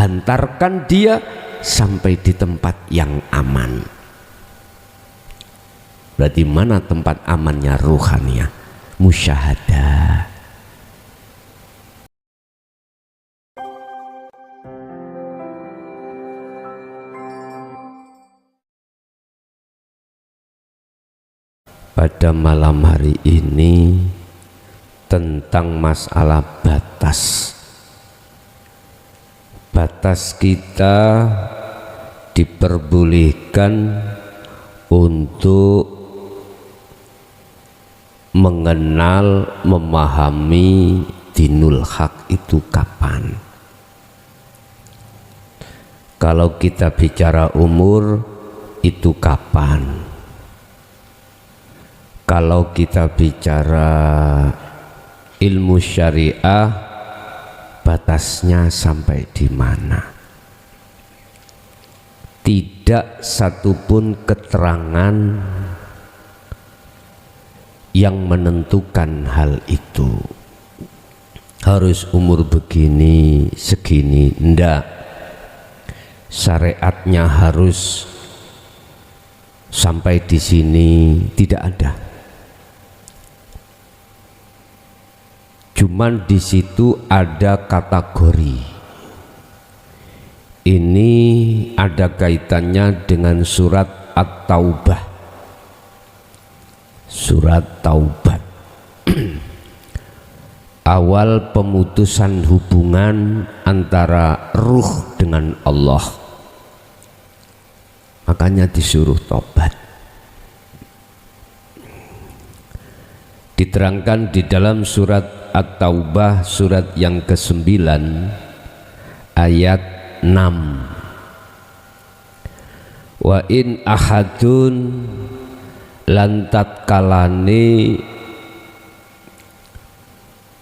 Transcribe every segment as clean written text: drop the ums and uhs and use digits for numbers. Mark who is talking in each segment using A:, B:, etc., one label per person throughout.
A: hantarkan dia sampai di tempat yang aman. Berarti mana tempat amannya ruhaniyah? Musyahadah. Pada malam hari ini tentang masalah batas. Batas kita diperbolehkan untuk mengenal, memahami dinul haq itu kapan. Kalau kita bicara umur itu kapan. Kalau kita bicara ilmu syariah, batasnya sampai di mana? Tidak satupun keterangan yang menentukan hal itu. Harus umur begini, segini, enggak. Syariatnya harus sampai di sini, tidak ada. Cuman di situ ada kategori. Ini ada kaitannya dengan surat At-Taubah. Surat Taubat. Awal pemutusan hubungan antara ruh dengan Allah. Makanya disuruh tobat. Diterangkan di dalam surat At-Taubah surat yang ke-9 ayat 6. Wa in ahadun lantat kalane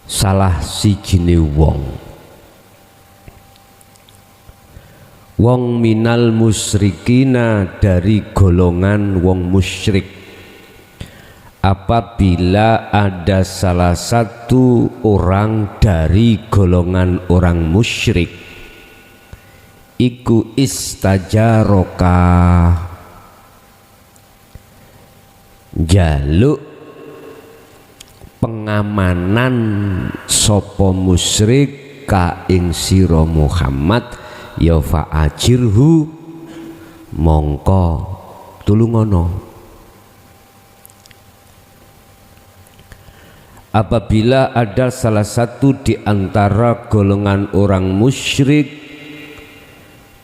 A: salah sijine wong minal musyrikina dari golongan wong musyrik. Apabila ada salah satu orang dari golongan orang musyrik iku istajaroka jaluk pengamanan sopo musyrik ka ing sira Muhammad ya fa'ajirhu mongko tulungono. Apabila ada salah satu di antara golongan orang musyrik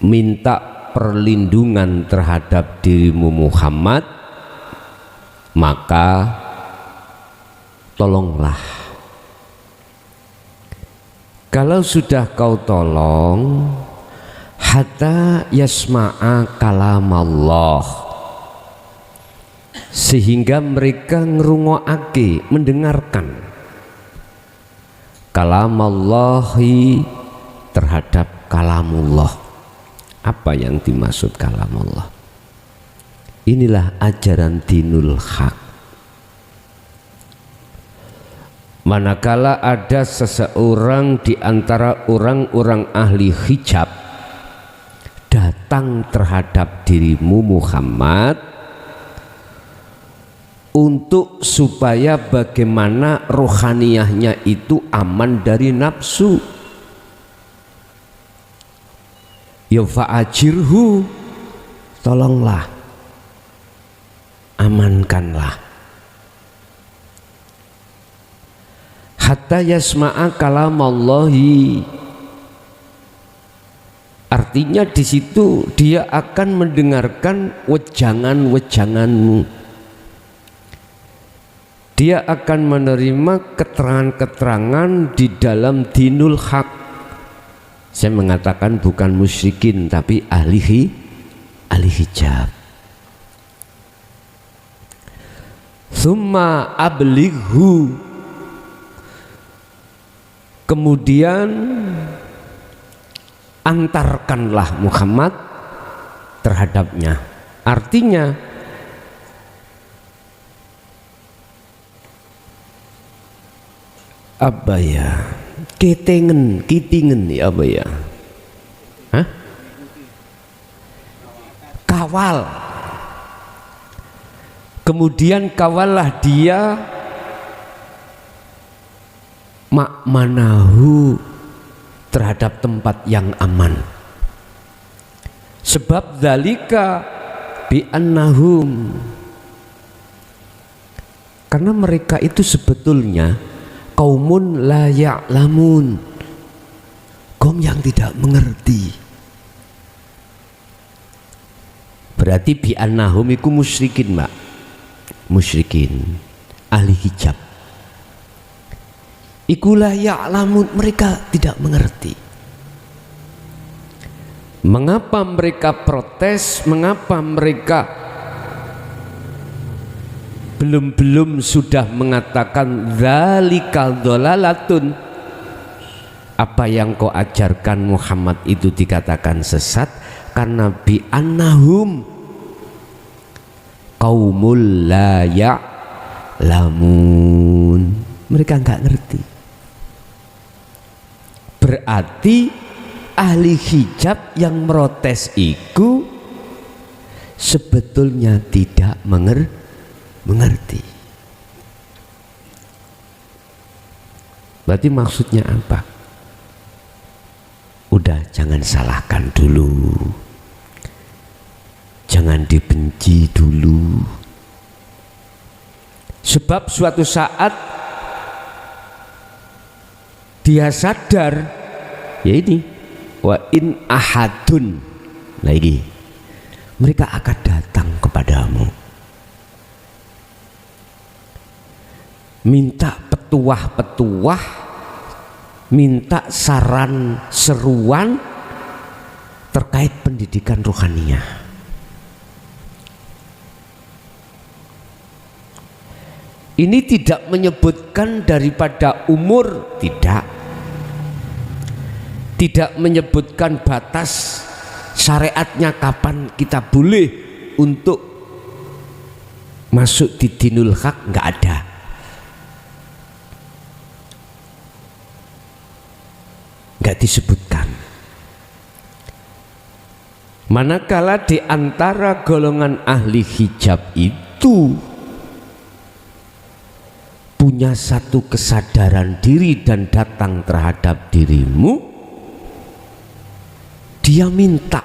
A: minta perlindungan terhadap dirimu Muhammad, maka tolonglah. Kalau sudah kau tolong, hatta yasma'a kalam Allah, sehingga mereka ngrungokake, mendengarkan kalamallahi terhadap kalamullah. Apa yang dimaksud kalamullah? Inilah ajaran dinul haq. Manakala ada seseorang di antara orang-orang ahli hijab datang terhadap dirimu Muhammad untuk supaya bagaimana rohaniyahnya itu aman dari nafsu, ya fa'ajirhu, tolonglah, amankanlah. Hatta yasma'a kalamallahi, artinya di situ dia akan mendengarkan wejangan-wejanganmu. Dia akan menerima keterangan-keterangan di dalam dinul haq. Saya mengatakan bukan musyrikin tapi ahli hijab. Summa ablighu, kemudian antarkanlah Muhammad terhadapnya. Artinya apa ya, kitingen ya apa ya, kawal. Kemudian kawallah dia ma'manahu, terhadap tempat yang aman. Sebab dzalika bi annahum, karena mereka itu sebetulnya qaumun la ya'lamun, kaum yang tidak mengerti. Berarti bi annahum iku musyrikin, Mbak. Musyrikin ahli hijab. Ikulah ya'lamun, mereka tidak mengerti. Mengapa mereka protes? Mengapa mereka belum sudah mengatakan dzalikal dhalalatun, apa yang kau ajarkan Muhammad itu dikatakan sesat? Karena bi annahum qaumul la ya'lamun, mereka enggak ngerti. Berarti ahli hijab yang merotes itu sebetulnya tidak mengerti. Berarti maksudnya apa? Udah, jangan salahkan dulu, jangan dibenci dulu. Sebab suatu saat dia sadar, ya ini wa in ahadun, lagi mereka akan datang kepadamu minta petuah, minta saran seruan terkait pendidikan rohaniah. Ini tidak menyebutkan daripada umur, tidak menyebutkan batas syariatnya kapan kita boleh untuk masuk di dinul haq, nggak ada. Nggak disebutkan. Manakala di antara golongan ahli hijab itu punya satu kesadaran diri dan datang terhadap dirimu, dia minta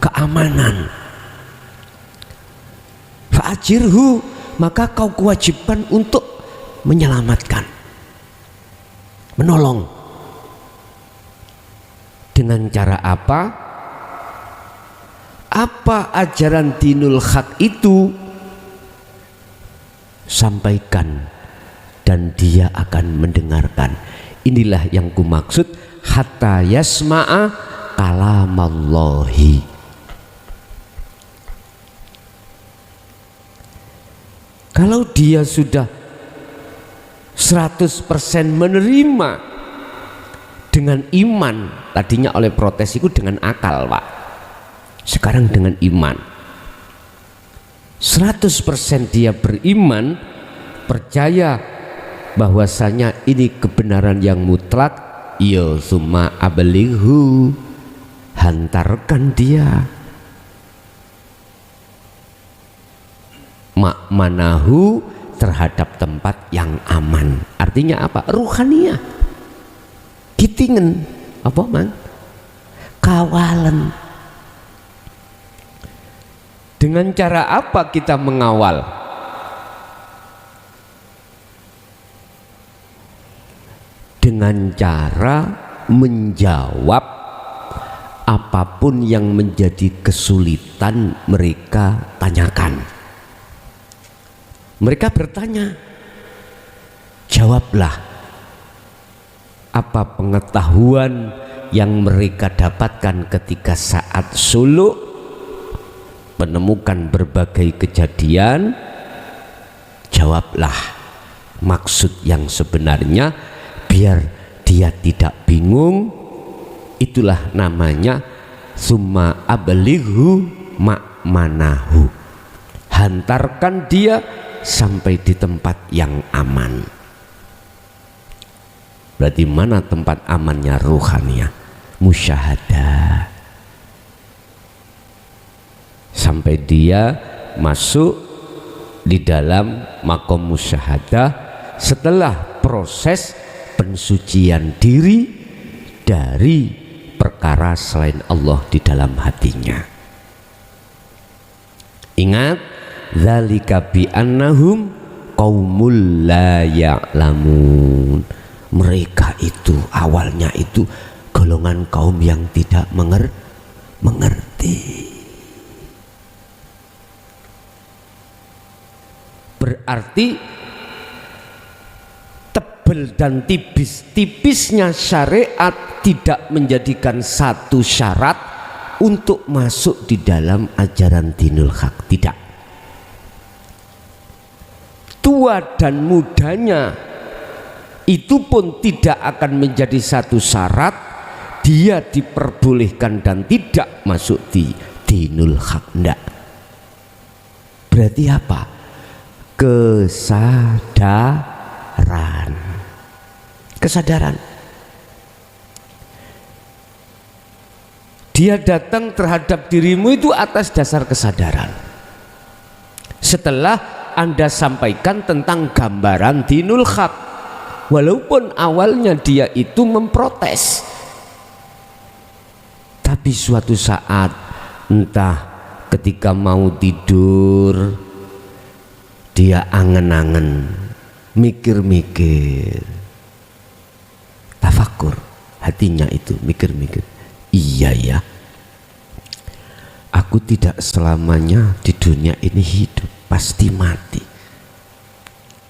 A: keamanan, fa'ajirhu, maka kau kewajiban untuk menyelamatkan, menolong. Dengan cara apa? Apa ajaran dinul haq itu? Sampaikan dan dia akan mendengarkan. Inilah yang kumaksud hatta yasma'a kalamallahi. Kalau dia sudah 100% menerima dengan iman, tadinya oleh protes itu dengan akal, Pak, sekarang dengan iman, 100% dia beriman, percaya bahwasanya ini kebenaran yang mutlak, ya summa ablighu, hantarkan dia ma'manahu, terhadap tempat yang aman. Artinya apa? Ruhaniyah, kitingen apa man? Kawalan. Dengan cara apa kita mengawal? Dengan cara menjawab apapun yang menjadi kesulitan mereka tanyakan. Mereka bertanya, jawablah apa pengetahuan yang mereka dapatkan ketika saat suluk menemukan berbagai kejadian. Jawablah maksud yang sebenarnya biar dia tidak bingung. Itulah namanya summa ablighu ma'manahu, hantarkan dia sampai di tempat yang aman. Berarti mana tempat amannya ruhaniyah? musyahadah sampai dia masuk di dalam makom musyahadah setelah proses pensucian diri dari perkara selain Allah di dalam hatinya. Ingat, dzalika bi annahum qaumul la ya'lamun. Mereka itu awalnya itu golongan kaum yang tidak mengerti. Berarti tebel dan tipis-tipisnya syariat tidak menjadikan satu syarat untuk masuk di dalam ajaran dinul haq, tidak. Tua dan mudanya itu pun tidak akan menjadi satu syarat dia diperbolehkan dan tidak masuk di dinul haq, enggak. Berarti apa? Kesadaran. Dia datang terhadap dirimu itu atas dasar kesadaran. Setelah Anda sampaikan tentang gambaran dinul haq, walaupun awalnya dia itu memprotes, tapi suatu saat entah ketika mau tidur dia angen-angen, mikir-mikir, tafakur, hatinya itu mikir-mikir, iya ya, aku tidak selamanya di dunia ini hidup, pasti mati.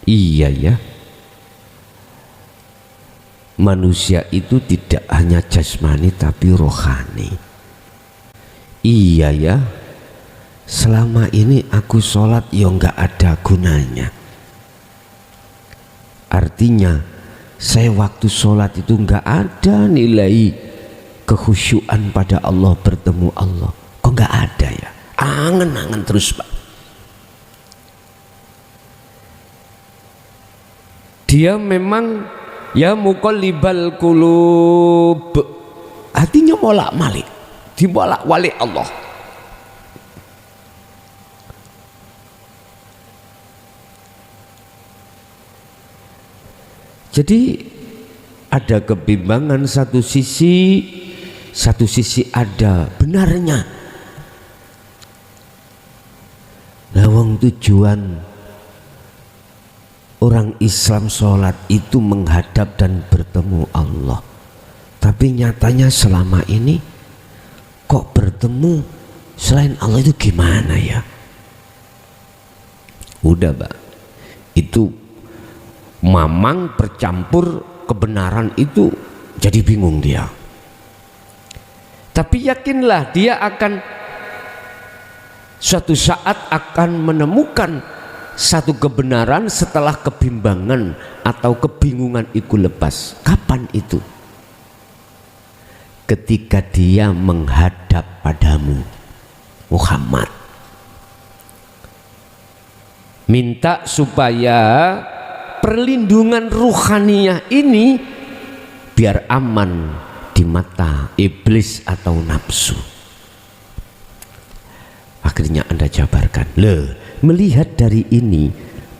A: Iya ya, manusia itu tidak hanya jasmani tapi rohani. Iya ya, selama ini aku sholat ya nggak ada gunanya. Artinya saya waktu sholat itu nggak ada nilai kekhusyuan pada Allah, bertemu Allah. Kok nggak ada ya? Angen-angen terus Pak. Dia memang ya muqallibal qulub, hatinya bolak-balik, dibolak-balik Allah. Jadi ada kebimbangan, satu sisi ada benarnya. Lawang tujuan orang Islam sholat itu menghadap dan bertemu Allah, tapi nyatanya selama ini kok bertemu selain Allah itu gimana ya? Udah Pak, itu mamang bercampur kebenaran itu jadi bingung dia. Tapi yakinlah dia akan suatu saat akan menemukan satu kebenaran setelah kebimbangan atau kebingungan itu lepas. Kapan itu? Ketika dia menghadap padamu Muhammad, minta supaya perlindungan ruhaniyah ini biar aman di mata iblis atau nafsu. Akhirnya Anda jabarkan, melihat dari ini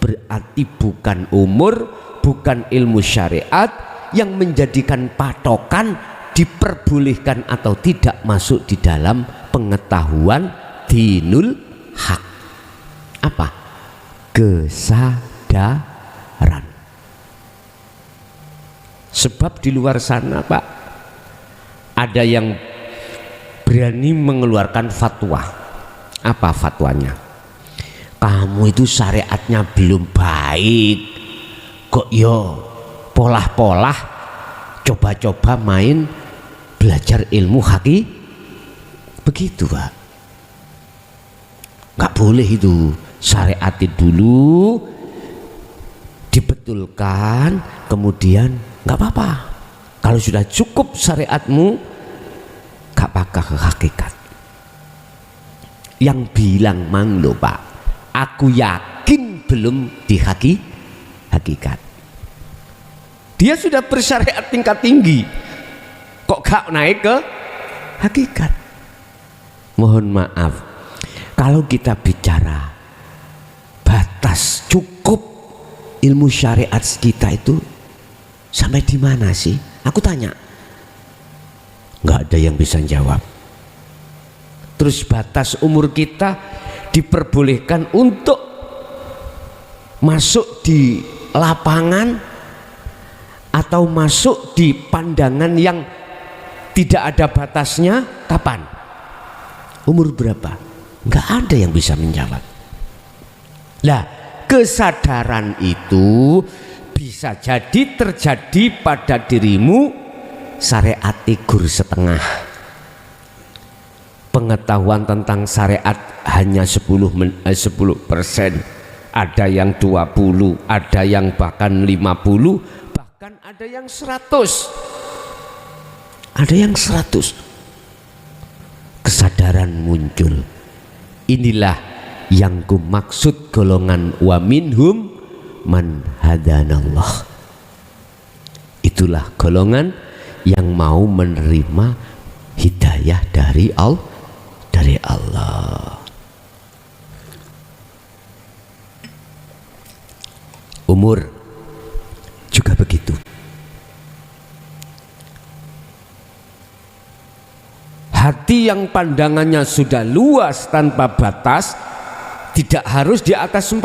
A: berarti bukan umur, bukan ilmu syariat yang menjadikan patokan diperbolehkan atau tidak masuk di dalam pengetahuan dinul haq. Apa? Kesadaran. Sebab di luar sana Pak, ada yang berani mengeluarkan fatwa. Apa fatwanya? Kamu itu syariatnya belum baik, kok yo polah-polah coba-coba main belajar ilmu haki. Begitu Pak, nggak boleh itu. Syariat dulu dibetulkan, kemudian nggak apa-apa. Kalau sudah cukup syariatmu, gak pakai ke hakikat. Yang bilang mang lo Pak, aku yakin belum di hakikat. Dia sudah bersyariat tingkat tinggi, kok gak naik ke hakikat. Mohon maaf, kalau kita bicara batas cukup ilmu syariat kita itu sampai di mana sih? Aku tanya, nggak ada yang bisa jawab. Terus batas umur kita diperbolehkan untuk masuk di lapangan atau masuk di pandangan yang tidak ada batasnya kapan? Umur berapa? Nggak ada yang bisa menjawab. Lah, kesadaran itu bisa jadi terjadi pada dirimu syariat gur setengah. Pengetahuan tentang syariat hanya 10%, ada yang 20, ada yang bahkan 50, bahkan ada yang 100. Ada yang 100. Kesadaran muncul. Inilah yang kumaksud golongan wa minhum man hadanallah. Itulah golongan yang mau menerima hidayah dari Allah. Umur juga begitu. Hati yang pandangannya sudah luas tanpa batas tidak harus di atas 40.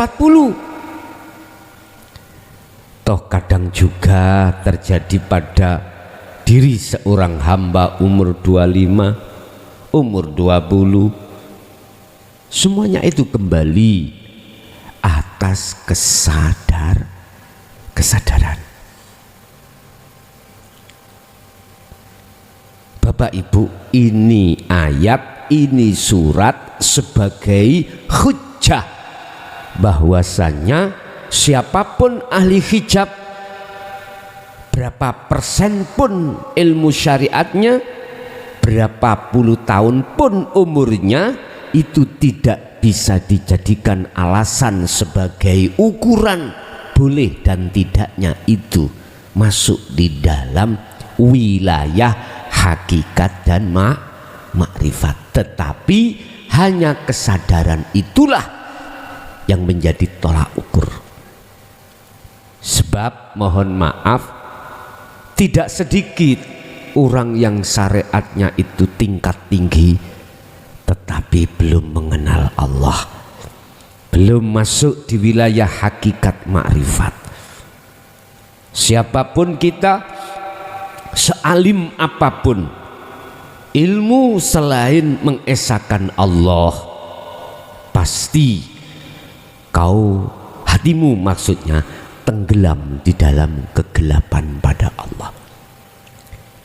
A: Toh kadang juga terjadi pada diri seorang hamba umur 25, umur 20. Semuanya itu kembali atas kesadaran. Bapak Ibu, ini ayat, ini surat sebagai hujjah bahwasanya siapapun ahli hijab, berapa persen pun ilmu syariatnya, berapa puluh tahun pun umurnya, itu tidak bisa dijadikan alasan sebagai ukuran boleh dan tidaknya itu masuk di dalam wilayah hakikat dan makrifat. Tetapi hanya kesadaran itulah yang menjadi tolak ukur. Sebab mohon maaf, tidak sedikit orang yang syariatnya itu tingkat tinggi tetapi belum mengenal Allah, belum masuk di wilayah hakikat makrifat. Siapapun kita, sealim apapun, ilmu selain mengesahkan Allah, pasti kau, hatimu maksudnya, tenggelam di dalam kegelapan pada Allah.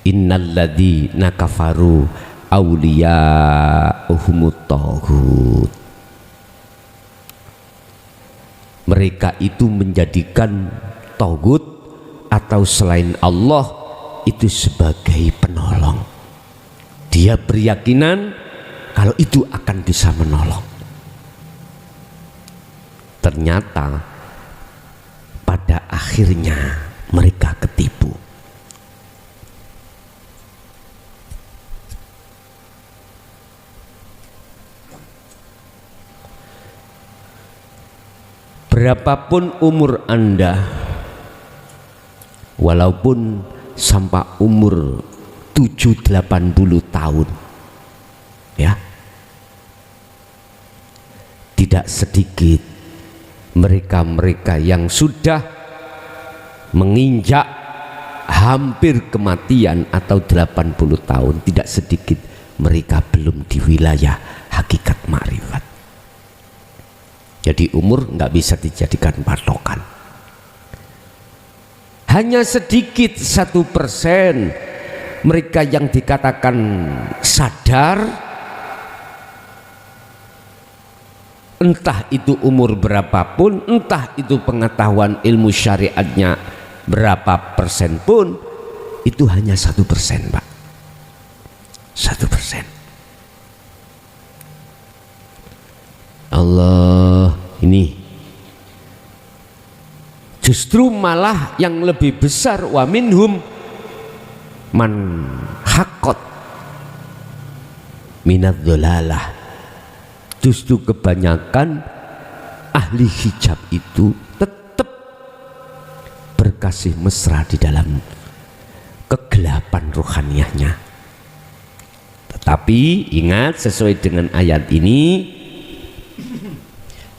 A: Innalladzina kafaru awliya'uhumut taghut. Mereka itu menjadikan taghut atau selain Allah itu sebagai penolong. Dia berkeyakinan kalau itu akan bisa menolong. Ternyata pada akhirnya mereka ketipu. Berapapun umur Anda, walaupun sampai umur 70-80 tahun, ya, tidak sedikit mereka-mereka yang sudah menginjak hampir kematian atau 80 tahun, tidak sedikit mereka belum di wilayah hakikat makrifat. Jadi umur nggak bisa dijadikan patokan. Hanya sedikit 1% mereka yang dikatakan sadar, entah itu umur berapapun, entah itu pengetahuan ilmu syariatnya berapa persen pun, itu hanya 1%, Pak. 1%. Allah, ini justru malah yang lebih besar, wa minhum man hakot minad dhalalah. Justru kebanyakan ahli hijab itu tetap berkasih mesra di dalam kegelapan rohaniyahnya. Tetapi ingat, sesuai dengan ayat ini,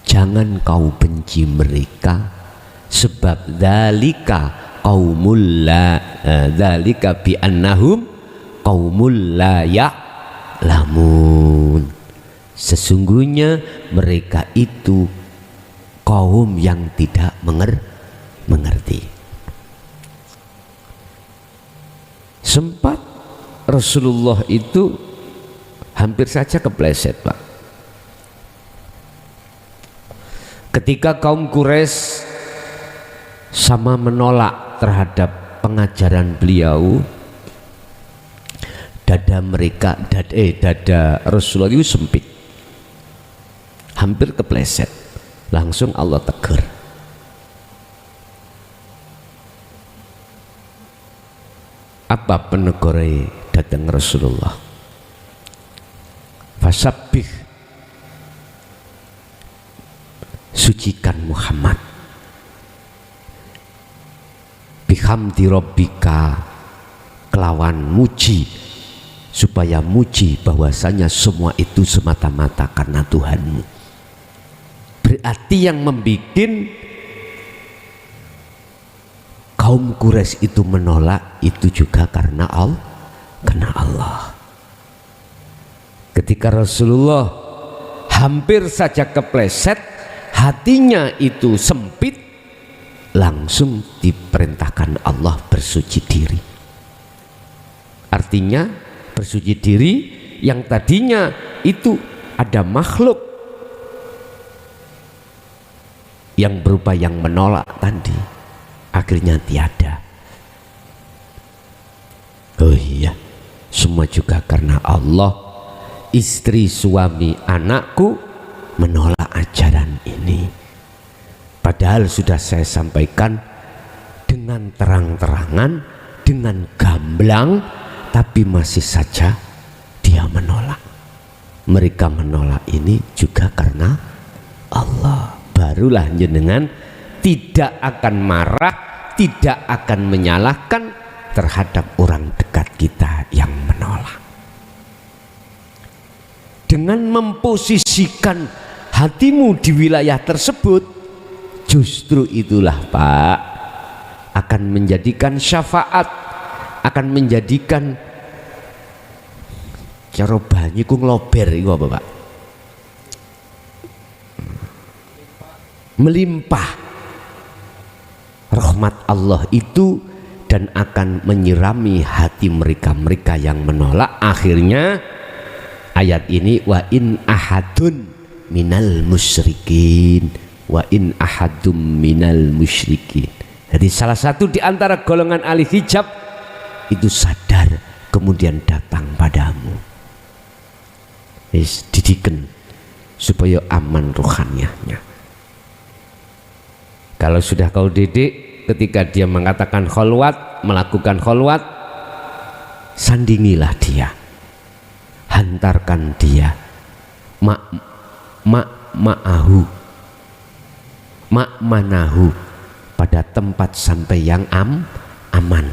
A: jangan kau benci mereka, sebab dzalika qaumul la dzalika bi annahum qaumul la ya'lamun. Sesungguhnya mereka itu kaum yang tidak mengerti. Sempat Rasulullah itu hampir saja kepleset, Pak. Ketika kaum Quraisy sama menolak terhadap pengajaran beliau, dada Rasulullah itu sempit, hampir kepleset. Langsung Allah tegur. Apa penegore datang Rasulullah? Fasabbih, sucikan Muhammad, bihamdi rabbika, kelawan muji, supaya muji bahwasanya semua itu semata-mata karena Tuhanmu. Berarti yang membikin kaum Quraisy itu menolak itu juga karena Allah. Ketika Rasulullah hampir saja kepleset, hatinya itu sempit, langsung diperintahkan Allah bersuci diri. Artinya bersuci diri yang tadinya itu ada makhluk yang berupa yang menolak tadi, akhirnya tiada. Oh iya, semua juga karena Allah. Istri, suami, anakku menolak ajaran ini. Padahal sudah saya sampaikan dengan terang-terangan, dengan gamblang, tapi masih saja dia menolak. Mereka menolak ini juga karena Allah. Barulah jenengan tidak akan marah, tidak akan menyalahkan terhadap orang dekat kita yang menolak. Dengan memposisikan hatimu di wilayah tersebut, justru itulah Pak akan menjadikan syafaat, akan menjadikan cara banyak ku ngelober itu apa Pak? Melimpah rahmat Allah itu dan akan menyirami hati mereka yang menolak. Akhirnya ayat ini, wa in ahadun minal musyrikin, wa in ahadum minal musyrikin. Jadi salah satu di antara golongan ahli hijab itu sadar kemudian datang padamu. Didikan supaya aman rohaniyahnya. Kalau sudah kau didik, ketika dia mengatakan kholwat, melakukan kholwat, sandingilah dia, hantarkan dia manahu pada tempat sampai yang aman,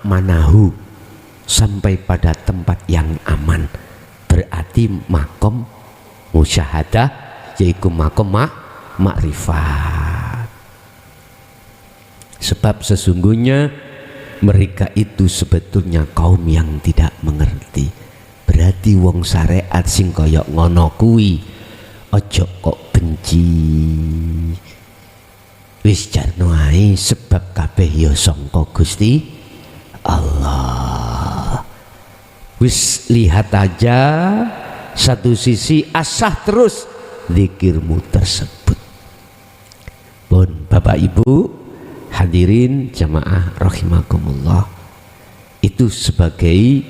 A: manahu sampai pada tempat yang aman. Berarti makom musyahadah, yaitu makom makrifat. Sebab sesungguhnya mereka itu sebetulnya kaum yang tidak mengerti. Berarti wong syariat sing kaya ngono kuwi ojo kok benci. Wis jarno ae, sebab kabeh ya sangka Gusti Allah. Wis lihat aja satu sisi, asah terus zikirmu tersebut. Pun Bapak Ibu hadirin jamaah rahimakumullah, itu sebagai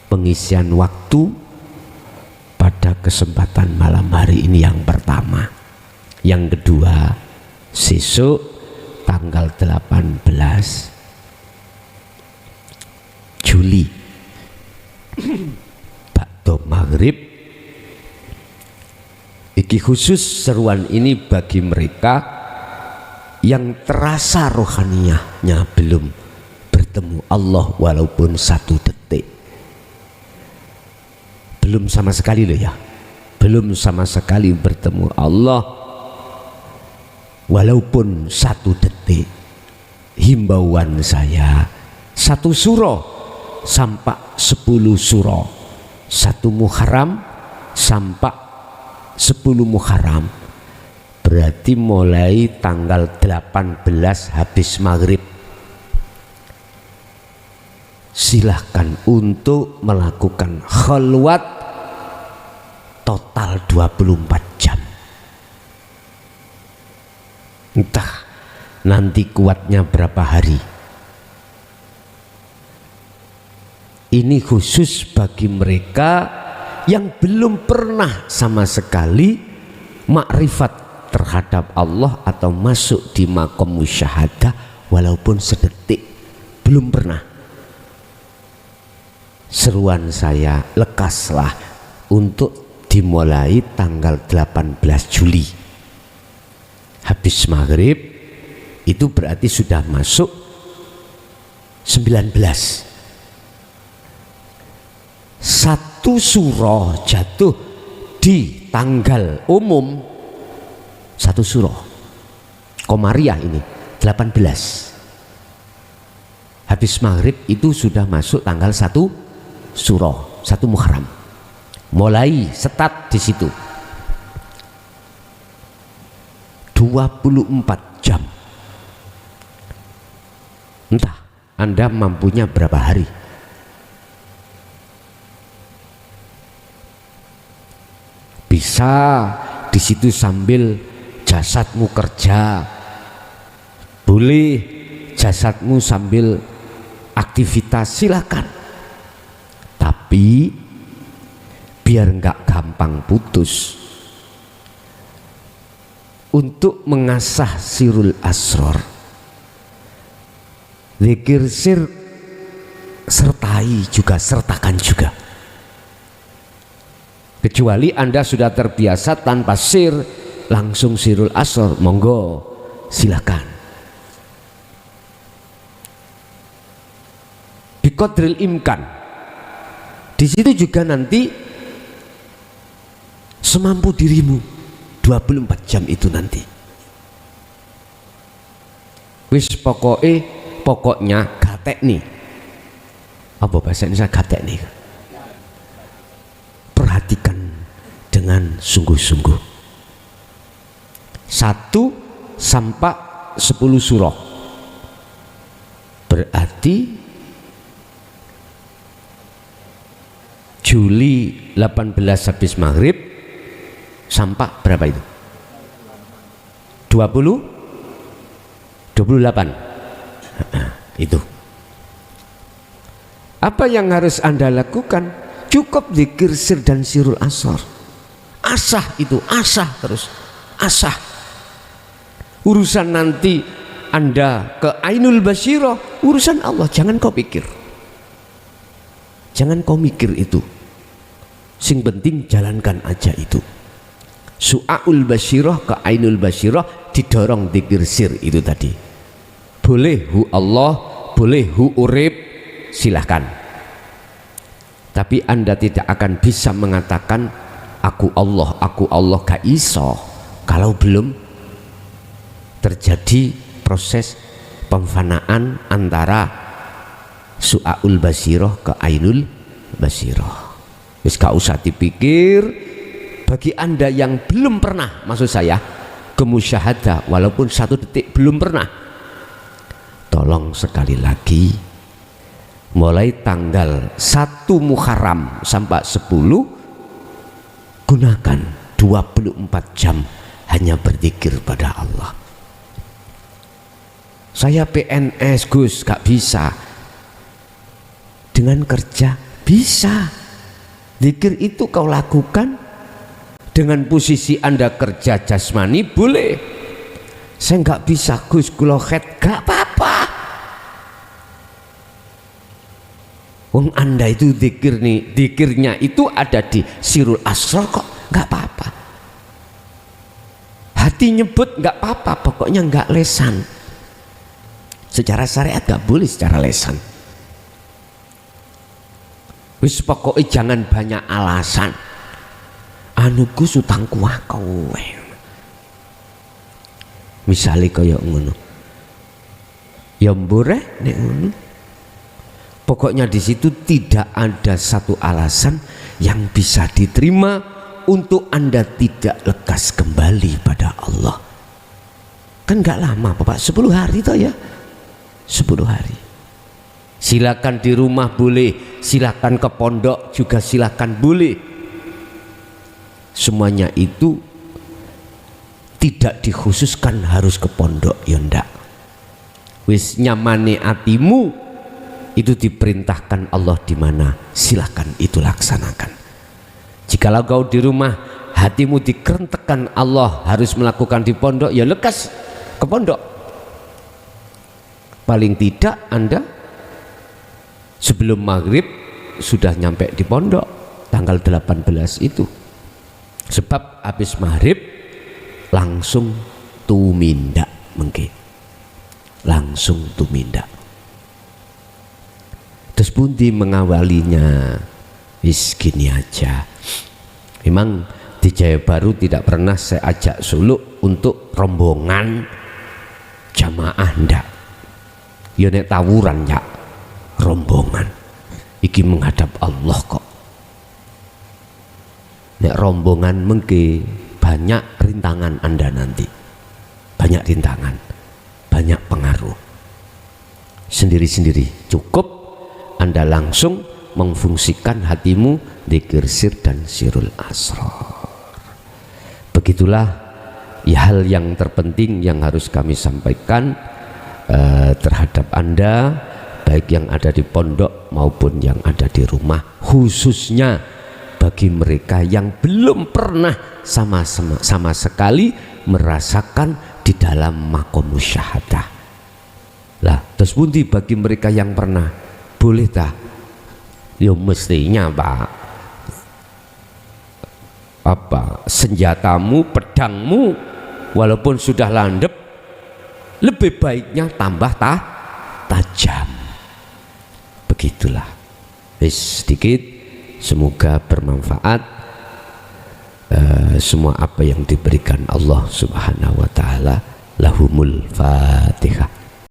A: pengisian waktu pada kesempatan malam hari ini yang pertama. Yang kedua, besok tanggal 18 Juli ba'da maghrib. Iki khusus seruan ini bagi mereka yang terasa rohaniyahnya belum bertemu Allah walaupun 1 detik. Belum sama sekali loh ya, belum sama sekali bertemu Allah walaupun 1 detik. Himbauan saya 1 surah sampai 10 surah, 1 Muharram sampai 10 Muharram, berarti mulai tanggal 18 habis maghrib silahkan untuk melakukan khalwat total 24 jam. Entah nanti kuatnya berapa hari. Ini khusus bagi mereka yang belum pernah sama sekali makrifat terhadap Allah atau masuk di maqam musyahadah walaupun sedetik, belum pernah. Seruan saya, lekaslah untuk dimulai tanggal 18 Juli habis maghrib, itu berarti sudah masuk 19. 1 surah jatuh di tanggal umum, 1 surah Komariah ini 18 habis maghrib itu sudah masuk tanggal 1 surah 1 Muharram, mulai start di situ 24 jam. Entah Anda mampunya berapa hari. Bisa di situ sambil jasadmu kerja, boleh jasadmu sambil aktivitas, silakan. Tapi biar nggak gampang putus, untuk mengasah sirul asror, zikir sir sertakan juga. Kecuali Anda sudah terbiasa tanpa sir langsung sirul asror, monggo silakan. Biqadril imkan, di situ juga nanti semampu dirimu 24 jam itu nanti. Wis pokoknya gatek nih. Apa bahasa Indonesia gatek nih? Perhatikan dengan sungguh-sungguh. 1 sampai 10 surah, berarti Juli 18 habis maghrib sampai berapa itu? 28. Itu apa yang harus Anda lakukan? Cukup zikir sir dan sirul asar. Asah itu, asah terus, asah. Urusan nanti Anda ke Ainul Basyirah, urusan Allah, jangan kau pikir. Jangan kau mikir itu. Sing penting jalankan aja itu. Su'aul Basyirah ke Ainul Basyirah, didorong zikir sir itu tadi. Boleh hu Allah, boleh hu urib, silahkan. Tapi Anda tidak akan bisa mengatakan aku Allah, gak iso kalau belum terjadi proses pemfanaan antara Su'aul Basyirah ke Ainul Basyirah. Wis gak usah dipikir. Bagi Anda yang belum pernah, maksud saya, ke musyahadah walaupun 1 detik belum pernah, tolong sekali lagi mulai tanggal 1 Muharram sampai 10 gunakan 24 jam hanya berzikir pada Allah. Saya PNS Gus, gak bisa. Dengan kerja bisa. Zikir itu kau lakukan dengan posisi Anda kerja jasmani boleh. Saya nggak bisa Gus, kula khet, gak apa-apa. Wong Anda itu zikir nih, zikirnya itu ada di Sirul Asrar kok, nggak apa-apa. Hati nyebut nggak apa-apa, pokoknya nggak lesan. Secara syariat nggak boleh secara lesan. Wis pokoknya jangan banyak alasan. Anu Gus utangku kowe. Misale kaya ngono. Ya mbure nek ngono. Pokoknya di situ tidak ada satu alasan yang bisa diterima untuk Anda tidak lekas kembali pada Allah. Kan nggak lama Bapak, 10 hari toh ya, 10 hari. Silakan di rumah boleh, silakan ke pondok juga silakan boleh. Semuanya itu tidak dikhususkan harus ke pondok, ya ndak. Wis nyamane atimu itu diperintahkan Allah di mana, silakan itu laksanakan. Jikalau kau di rumah hatimu dikerentekan Allah harus melakukan di pondok, ya lekas ke pondok. Paling tidak Anda sebelum maghrib sudah nyampe di pondok tanggal 18 itu. Sebab habis maghrib langsung tumindak mengke. Langsung tumindak. Terus pundi mengawalinya? Wis gini aja. Memang di Jaya Baru tidak pernah saya ajak suluk untuk rombongan jamaah ndak. Ya nek tawuran ya rombongan. Iki menghadap Allah kok. Nek rombongan mengke banyak rintangan Anda nanti. Banyak rintangan, banyak pengaruh. Sendiri-sendiri cukup Anda langsung memfungsikan hatimu dzikir sir dan sirul asrar. Begitulah ya hal yang terpenting yang harus kami sampaikan terhadap Anda, baik yang ada di pondok maupun yang ada di rumah, khususnya bagi mereka yang belum pernah sama sekali merasakan di dalam makom musyahadah. Lah terus pundi bagi mereka yang pernah? Boleh tak? Ya mestinya Pak, apa senjatamu, pedangmu walaupun sudah landep, lebih baiknya tambah tajam. Begitulah. Sedikit, semoga bermanfaat. Semua apa yang diberikan Allah Subhanahu wa taala. Lahumul Fatihah.